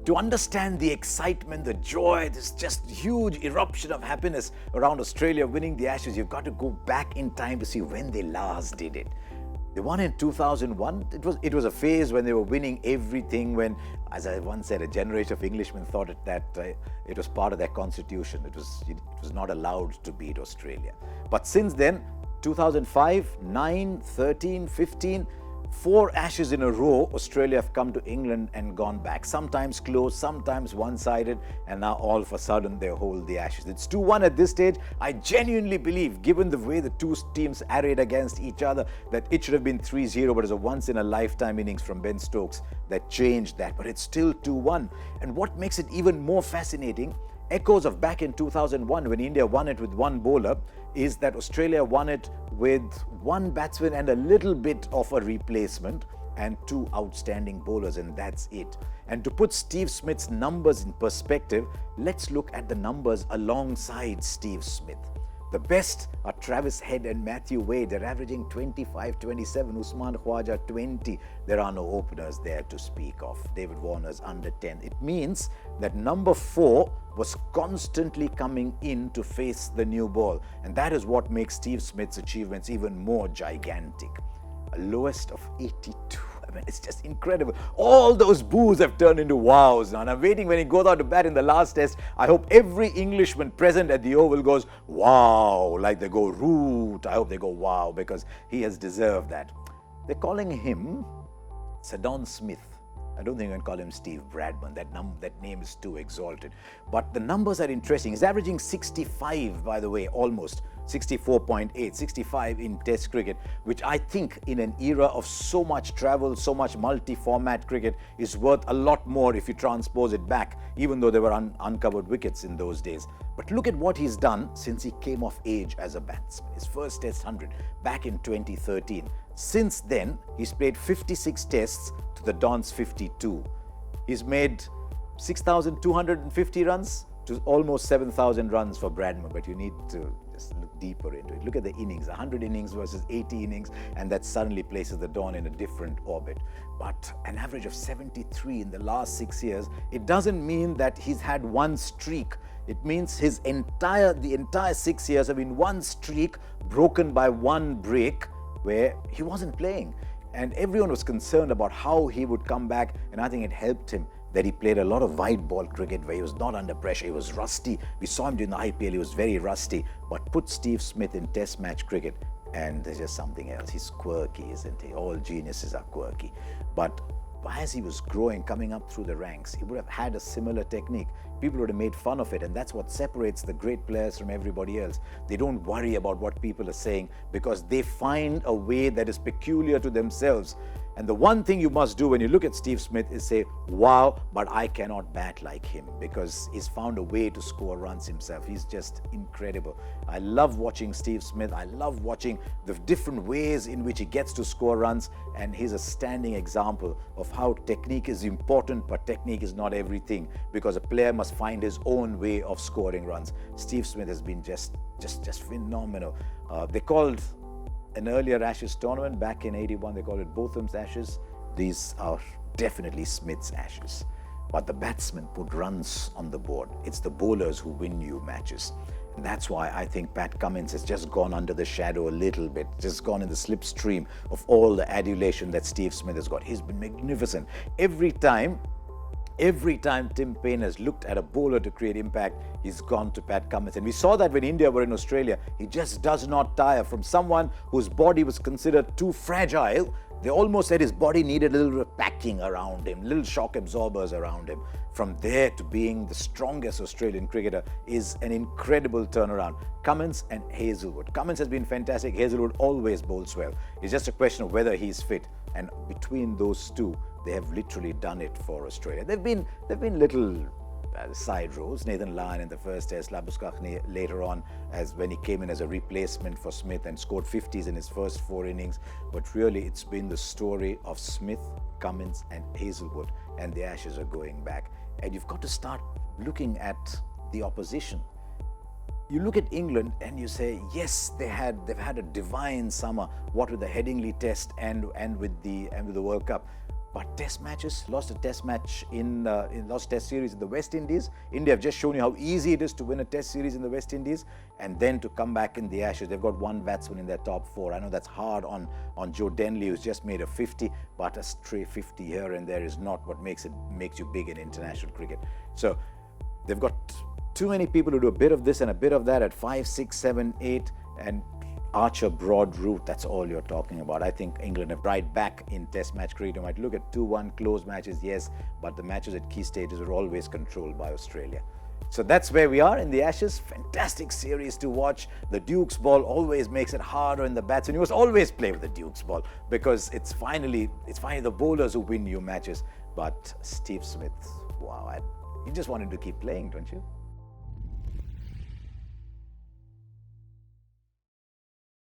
To understand the excitement, the joy, this just huge eruption of happiness around Australia winning the Ashes, you've got to go back in time to see when they last did it. They won in 2001. It was a phase when they were winning everything, when, as I once said, a generation of Englishmen thought that it was part of their constitution. It was not allowed to beat Australia. But since then, 2005, 9, 13, 15, 4 Ashes in a row, Australia have come to England and gone back. Sometimes close, sometimes one-sided, and now all of a sudden they hold the Ashes. It's 2-1 at this stage. I genuinely believe, given the way the two teams arrayed against each other, that it should have been 3-0, but it's a once-in-a-lifetime innings from Ben Stokes that changed that. But it's still 2-1. And what makes it even more fascinating, echoes of back in 2001 when India won it with one bowler, is that Australia won it with one batsman and a little bit of a replacement and 2 outstanding bowlers, and that's it. And to put Steve Smith's numbers in perspective, let's look at the numbers alongside Steve Smith. The best are Travis Head and Matthew Wade. They're averaging 25, 27. Usman Khawaja 20. There are no openers there to speak of. David Warner's under 10. It means that number 4 was constantly coming in to face the new ball. And that is what makes Steve Smith's achievements even more gigantic. A lowest of 82. I mean, it's just incredible. All those boos have turned into wows now. And I'm waiting when he goes out to bat in the last test. I hope every Englishman present at the Oval goes, wow, like they go root. I hope they go wow, because he has deserved that. They're calling him Sadon Smith. I don't think I can call him Steve Bradburn. That name is too exalted. But the numbers are interesting. He's averaging 65, by the way, almost. 64.8, 65 in Test cricket, which I think in an era of so much travel, so much multi-format cricket is worth a lot more if you transpose it back, even though there were uncovered wickets in those days. But look at what he's done since he came of age as a batsman. His first Test 100 back in 2013. Since then, he's played 56 tests to the Dons 52. He's made 6,250 runs to almost 7,000 runs for Bradburn, but you need to just look deeper into it. Look at the innings, 100 innings versus 80 innings, and that suddenly places the Don in a different orbit. But an average of 73 in the last 6 years, it doesn't mean that he's had one streak. It means the entire 6 years have been one streak broken by one break where he wasn't playing. And everyone was concerned about how he would come back, and I think it helped him that he played a lot of wide ball cricket where he was not under pressure. He was rusty. We saw him during the IPL. He was very rusty. But put Steve Smith in Test match cricket and there's just something else. He's quirky, isn't he? All geniuses are quirky. But as he was growing, coming up through the ranks, he would have had a similar technique. People would have made fun of it, and that's what separates the great players from everybody else. They don't worry about what people are saying because they find a way that is peculiar to themselves. And the one thing you must do when you look at Steve Smith is say, wow, but I cannot bat like him, because he's found a way to score runs himself. He's just incredible. I love watching Steve Smith. I love watching the different ways in which he gets to score runs. And he's a standing example of how technique is important, but technique is not everything, because a player must find his own way of scoring runs. Steve Smith has been just phenomenal. They called an earlier Ashes tournament back in 81, they called it Botham's Ashes. These are definitely Smith's Ashes. But the batsmen put runs on the board. It's the bowlers who win you matches. And that's why I think Pat Cummins has just gone under the shadow a little bit, just gone in the slipstream of all the adulation that Steve Smith has got. He's been magnificent. Every time Tim Payne has looked at a bowler to create impact, he's gone to Pat Cummins. And we saw that when India were in Australia. He just does not tire. From someone whose body was considered too fragile, they almost said his body needed a little packing around him, little shock absorbers around him. From there to being the strongest Australian cricketer is an incredible turnaround. Cummins and Hazlewood. Cummins has been fantastic. Hazlewood always bowls well. It's just a question of whether he's fit. And between those two, they have literally done it for Australia. There've been little side roles. Nathan Lyon in the first Test, Labuschagne later on, as when he came in as a replacement for Smith and scored 50s in his first 4 innings. But really, it's been the story of Smith, Cummins, and Hazlewood, and the Ashes are going back. And you've got to start looking at the opposition. You look at England and you say, yes, they've had a divine summer. What with the Headingley Test and with the World Cup. But test matches, lost a test match lost test series in the West Indies. India have just shown you how easy it is to win a test series in the West Indies, and then to come back in the Ashes. They've got one batsman in their top 4. I know that's hard on Joe Denley, who's just made a 50, but a stray 50 here and there is not what makes you big in international cricket. So they've got too many people who do a bit of this and a bit of that at 5, 6, 7, 8, and Archer broad route, that's all you're talking about. I think England have right back in test match cricket. You might look at 2-1 close matches, yes, but the matches at key stages are always controlled by Australia. So that's where we are in the Ashes. Fantastic series to watch. The Duke's ball always makes it harder in the bats, and you must always play with the Duke's ball because it's finally the bowlers who win you matches. But Steve Smith, wow, you just want him to keep playing, don't you?